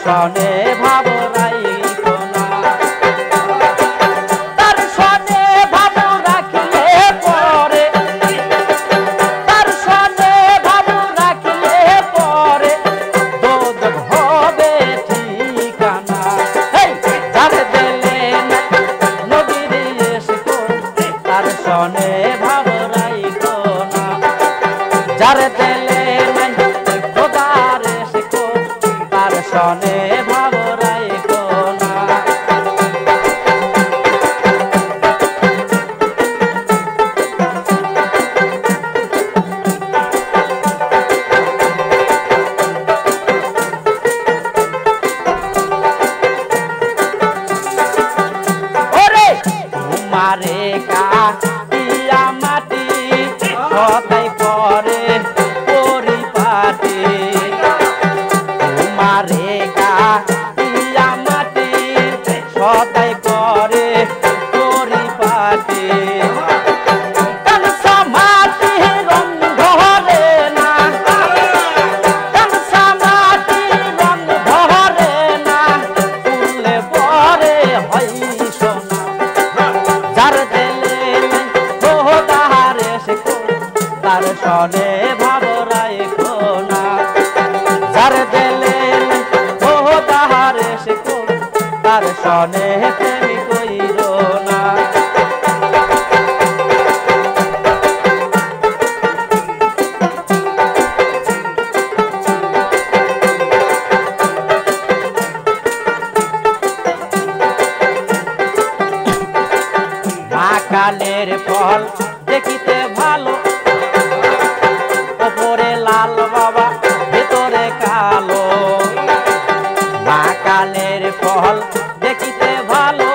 সনে ভাব রাইখো না, তার সনে ভাব রাখলে পরে, তার সনে ভাব রাখলে পরে দোজখ হবে ঠিকানা। যার দিলে নবীর ইশক তার সনে ভাব রাইখো না, যার দিলে খোদার ইশক তার সনে ভাব রাইখো। দর্শনে প্রেম কইরো না। মা কালের ফল দেখিতে ভালো, ওপরে লাল বাবা ভেতরে কালো। মা কালের ফল দেখিতে ভালো,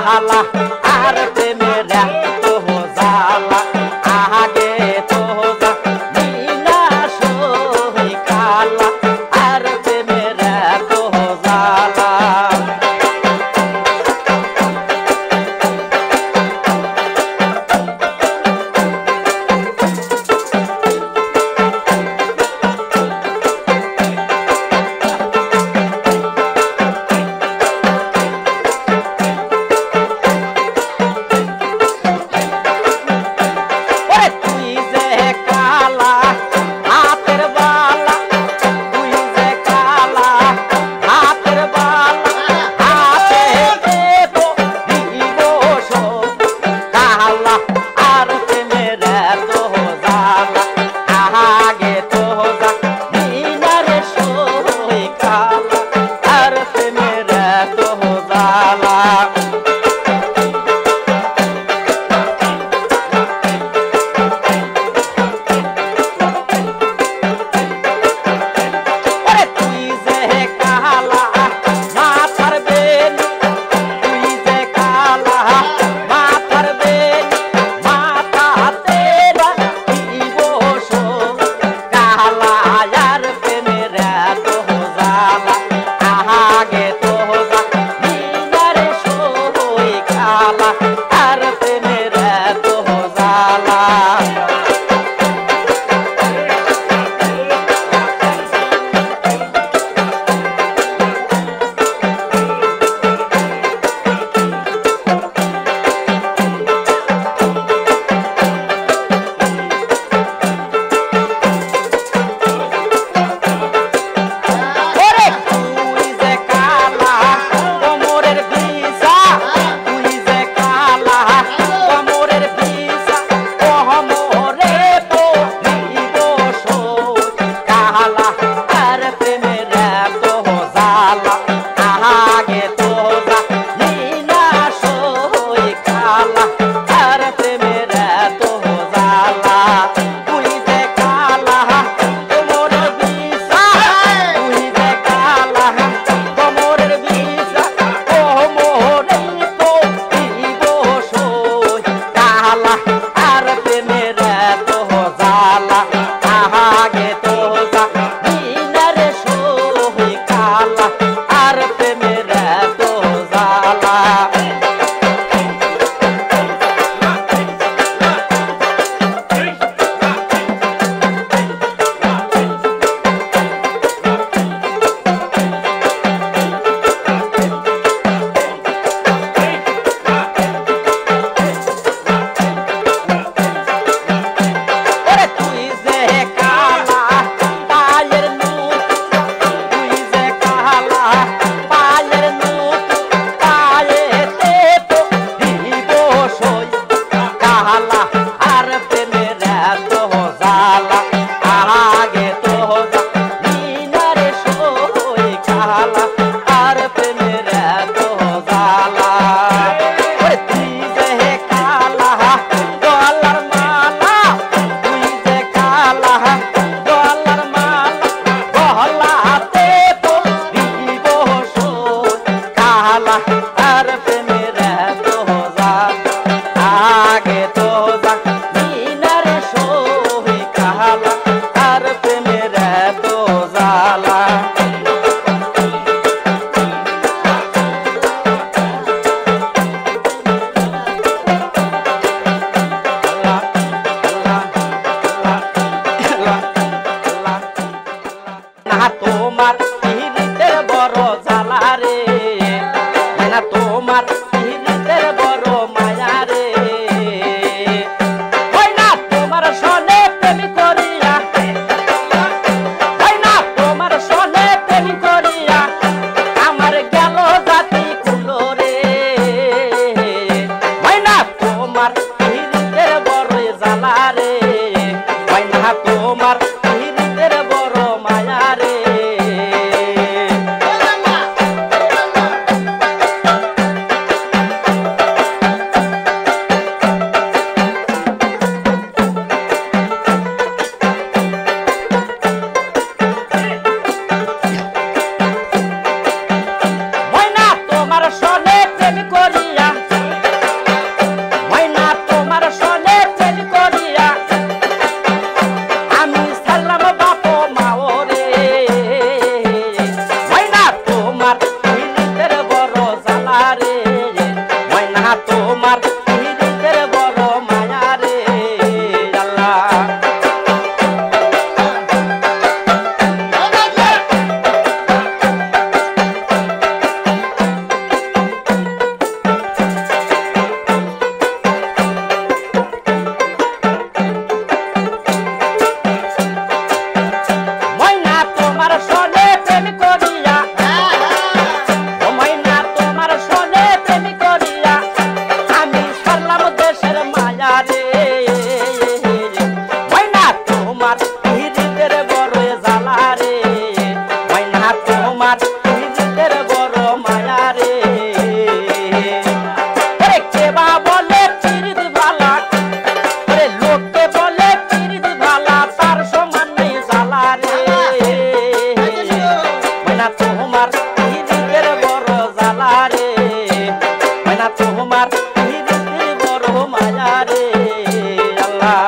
কালা আর প্রেমের এত জ্বালা আগে তো জানি না সই কালা আর প্রেমের এত জ্বালা তোমার পিরিতের বড় মায়া রে আল্লাহ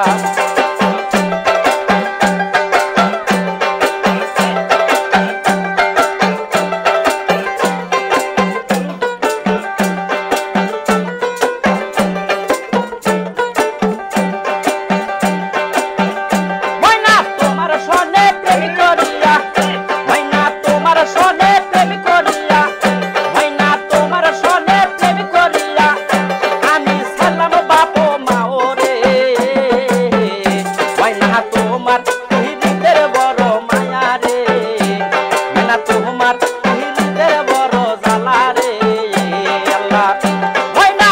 তোমার পিরিতের বড় জ্বালা রে আল্লাহ ময়না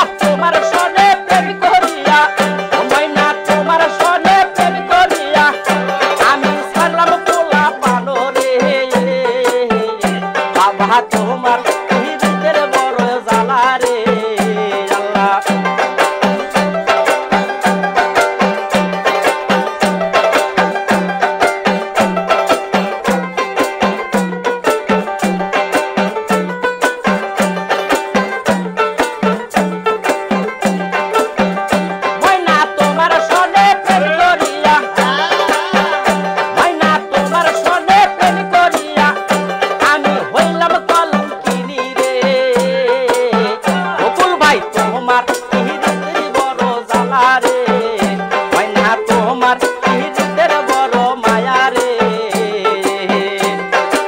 তোমার সনে প্রেম করিয়া ময়না তোমার সনে প্রেম করিয়া আমি হইলাম কলঙ্কিনী রে বকুল ভাই তোমার পিরিতের বড় জ্বালা রে ময়না তোমার পিরিতের বড় মায়া রে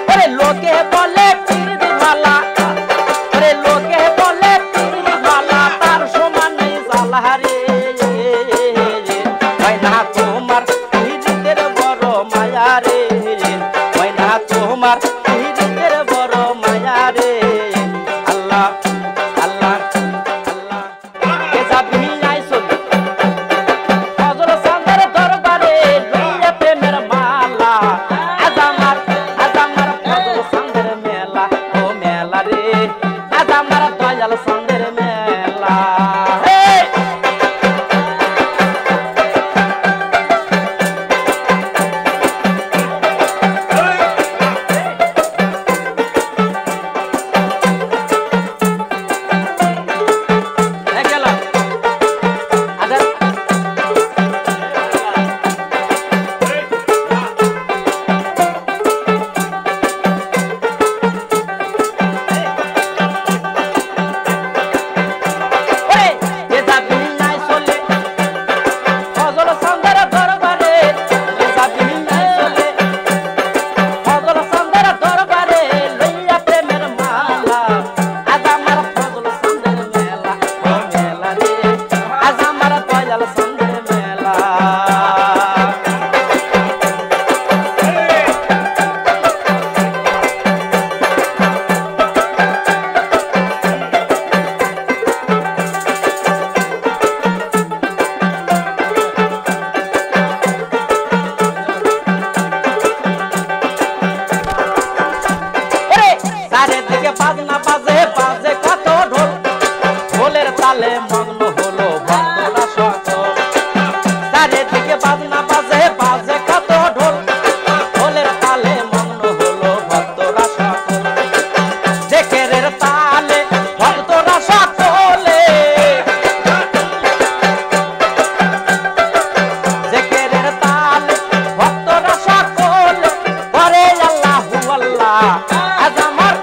ওরে লোকে বলে পিরিত ভালা ওরে লোকে বলে পিরিত ভালা তার সমান নেই জ্বালা রে ময়না তোমার পিরিতের বড় মায়া রে ময়না তোমার পিরিতের বড় মায়া রে আল্লাহ আল্লাহ আল্লাহ কে যাবি আইসল ফজল সান্দার দরবারে লইয়া প্রেমের মালা আজ আমার ফজল সান্দার মেলা ও মেলা রে আজ আমার দয়াল সান্দার মেলা বাজনা বাজে বাজে কত ঢোল ঢোলের তালে মগ্ন হলো ভক্তরা সকল চারিদিকে বাজনা বাজে বাজে কত ঢোল ঢোলের তালে মগ্ন হলো ভক্তরা সকল জেকেরের তালে ভক্তরা সকলে জেকেরের তালে ভক্তরা সকলে পরে আল্লাহু আল্লাহ আজ আমার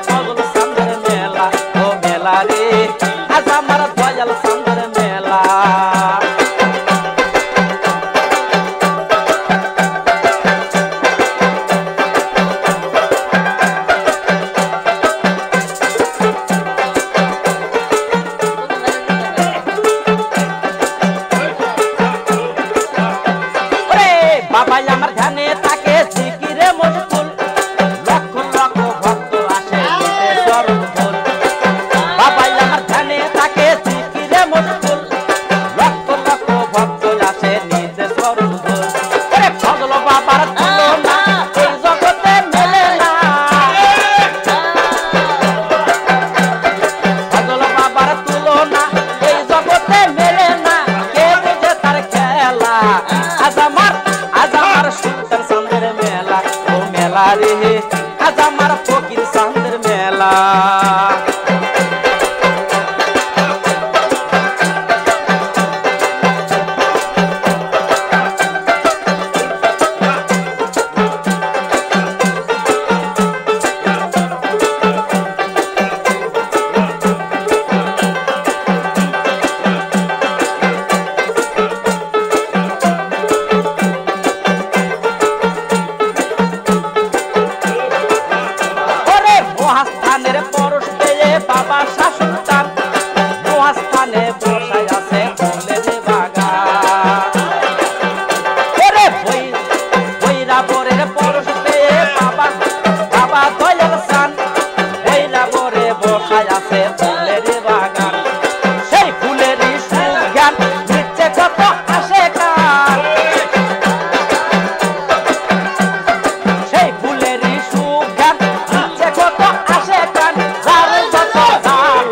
ফজল সান্দের মেলা ও মেলা রে বাবা শাসন তার মহাস্থানে বসাই আছে ফুলের বাগান ওরে ভৈরাবরের পরশ পেয়ে বাবা বাবা দয়াল চান ভৈরাবরে বসাই আছে ফুলের বাগান সেই ফুলেরই সুজ্ঞান নিচ্ছে কত আসে কান সেই ফুলেরই সুজ্ঞান নিচ্ছে কত আসে কান যার যত দাম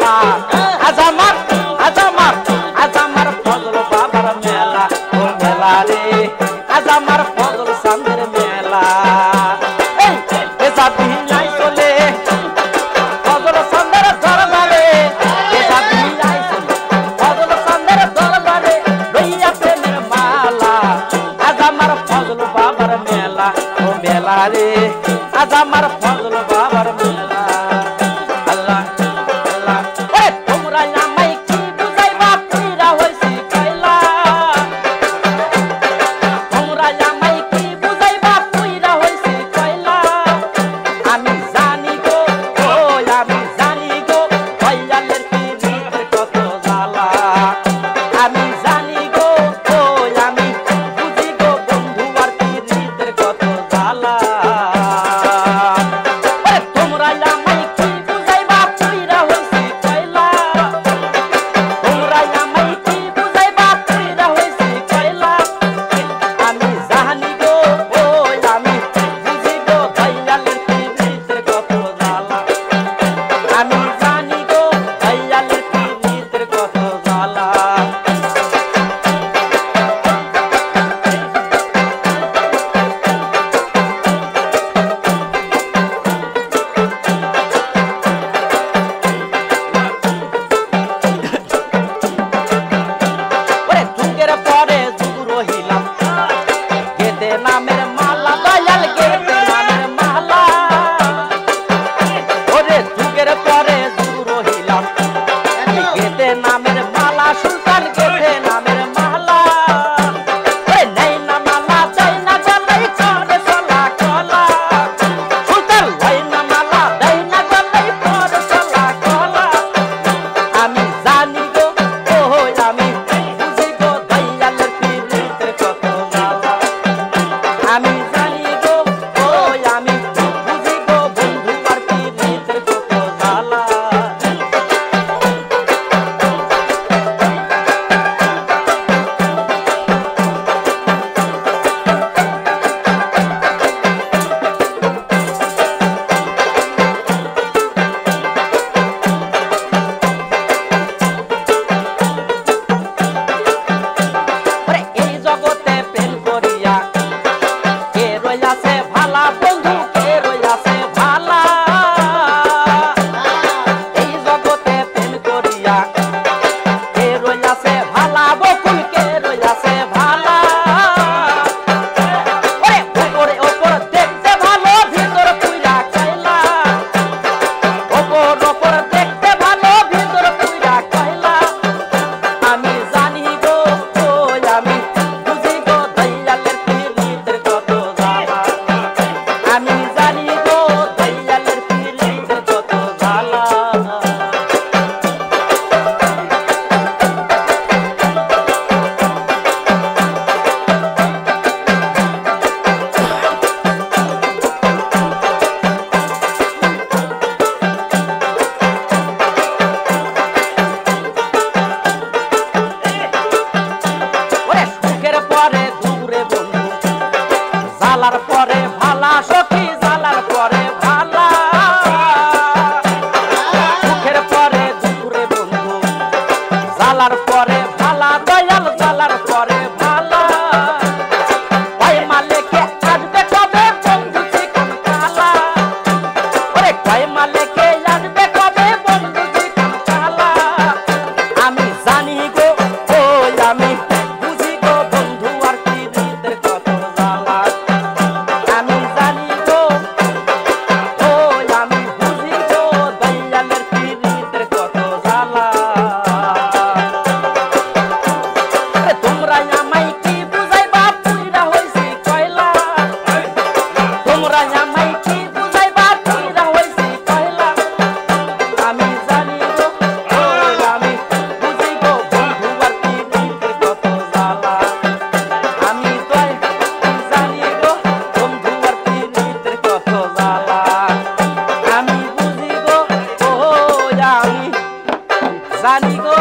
জানি গো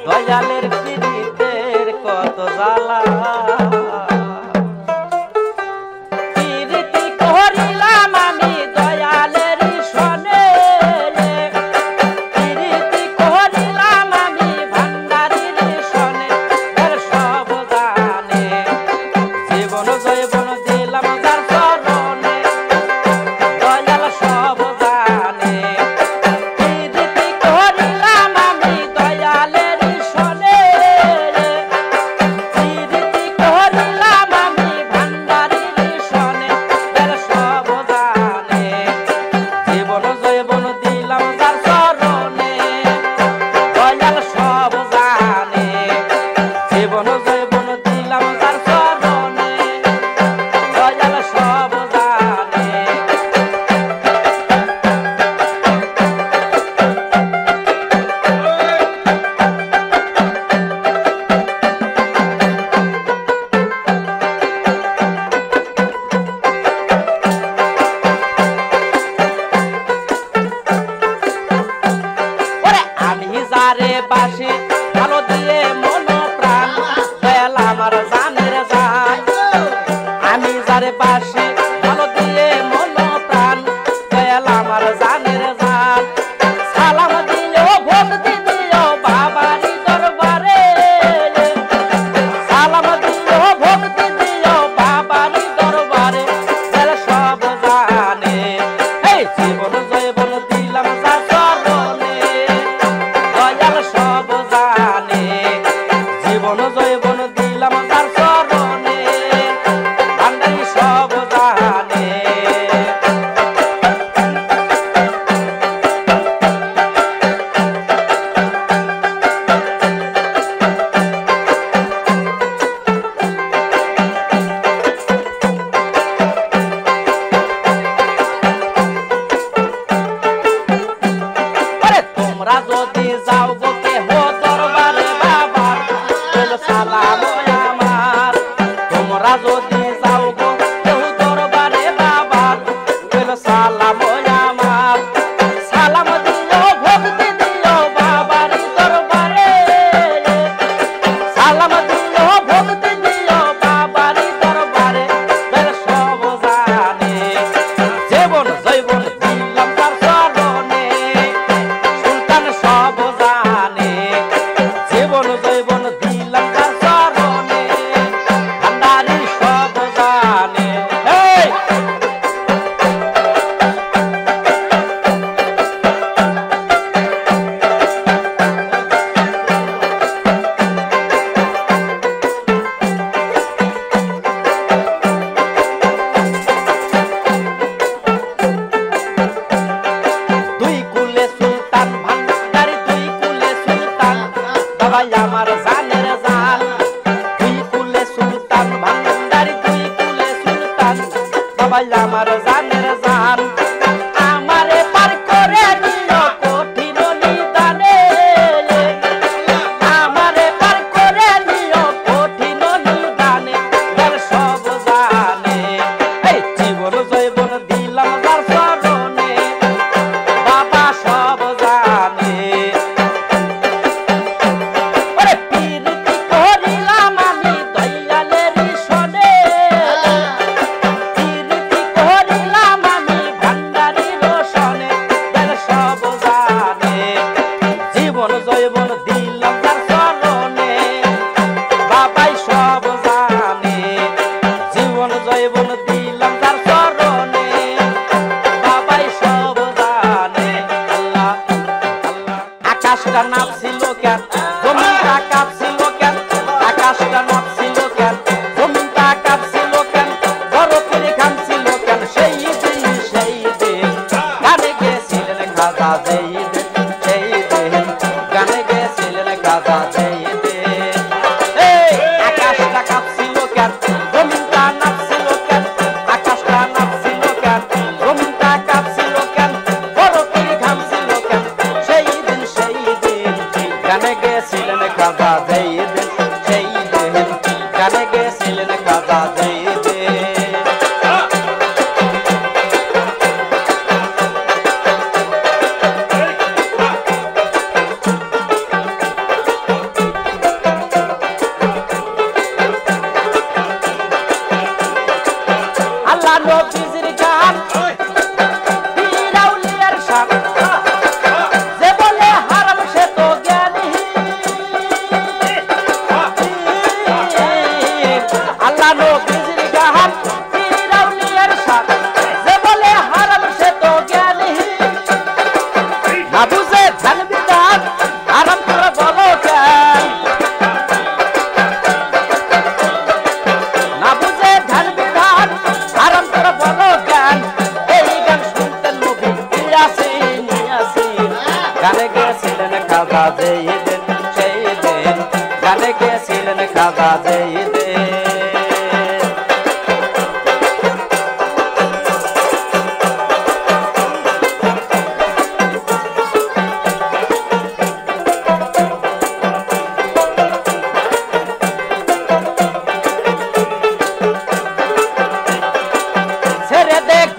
দয়ালের পীড়িতের কত জ্বালা পীড়িতি করিলাম আমি দয়ালের সনে পীড়িতি করিলাম আমি ভান্ডারির সনে এর সব জানে জীবন জৈবন দিলাম যার চরণে দয়াল সব জানে পীড়িতি করিলাম আমি দয়ালের সনে পীড়িতি করিলাম আমি ভান্ডারির সনে এর সব জানে জীবন জৈবন দিলাম যার চরণে দয়াল সব জানে জীবন জৈবন দিলাম যার চরণে দয়াল সব জানে ওরে আমি যারে বাসি ভালো দিয়ে মন প্রাণ দয়াল আমার জানের জান আমি যারে বাসি ভালো দিয়ে মন প্রাণ দয়াল আমার জানের জান সালাম দিও ভক্তি দিও বাবারি দরবারে সালাম দিও ভক্তি দিও বাবারি দরবারে দয়াল সব জানে এই জীবন জৈবন দিলাম যার চরণে দয়াল সব জানে জীবন জৈবন দিলাম যার চরণে ভান্ডারি সব জানে ওরে তোমরা যদি যাও গো কেহ দরবারে বাবার বলো সালাম আমার তোমরা যদি যাও গো কেহ দরবারে বাবার বলো সালাম আমার সালাম দিও ভক্তি দিও বাবারি দরবারে সালাম দিও ভক্তি দিও বাবারি দরবারে বলো সব জানে জীবন জৈবন দিলাম তার চরণে সুলতান সব জানে জীবন জৈবন দিলাম তার চরণে ভান্ডারি সব জানে এই দুই কুলে সুলতান ভান্ডারি দুই কুলে সুলতান বাবাই আমার জানের জান দুই কুলে সুলতান ভান্ডারি দুই কুলে সুলতান বাবাই আমার জানের জান আমারে পার করে নিও কঠিন নিদানে আমারে পার করে নিও কঠিন নিদানে দয়াল সব জানে এই জীবন জৈবন দিলাম যার চরণে বাবা সব জানে ওরে পীড়িতি করিলাম আমি দয়ালের সনে পীড়িতি করিলাম আমি ভান্ডারির সনে দয়াল সব জানে জীবন জৈবন দিলাম যার চরণে বাবাই সব জানে জীবন জৈবন দিলাম যার চরণে বাবাই সব জানে আল্লাহ আল্লাহ আকাশটা নাচছিল কেন জমিনটা কাঁপছিল কেন আকাশটা নাচছিল কেন জমিনটা কাঁপছিল কেন বরফের ঘামছিল কেন সেই দিন গানে গেছিলেন খাজা যেই দিন সেই দিন গানে গেছিলেন খাজা যেই দিন এই আকাশটা কাঁপছিল কেন জমিনটা নাচছিল কেন আকাশটা নাচছিল কেন জমিনটা কাঁপছিল কেন বরফের ঘামছিল কেন সেই দিন গানে গেছিলেন খাজা যেই দিন সেই দিন গানে গেছিলেন খাজা যেই দিন না বুঝে ধ্যান বিধান আরাম করে বলো কেন না বুঝে ধ্যান বিধান আরাম করে বলো কেন এই গান শুনতেন নবী ইয়াসিন ইয়াসিন গানে গেছিলেন খাজা যেদিন সেই দিন গানে গেছিলেন খাজা যেদিন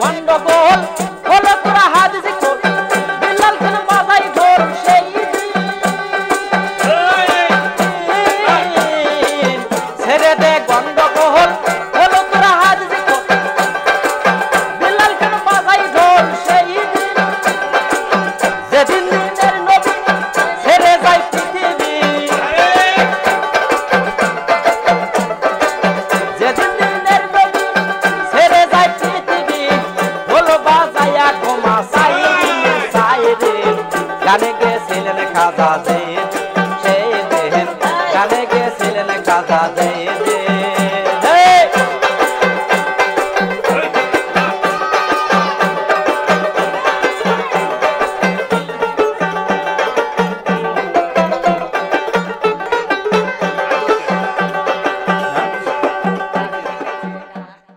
গন্ডগোল হলো তোরা হাদিস কোল বিল্লাল খান বাজাই ঢোল সেই ছেড়ে দে গন্ডগোল হলো তোরা হাদিস কোল বিল্লাল খান বাজাই ঢোল সেই যেদিন দিনের নবী ছেড়ে যায় পৃথিবী যেদিন দিনের নবী ছেড়ে যায় পৃথিবী গানে গেছিলেন খাজা যেদিন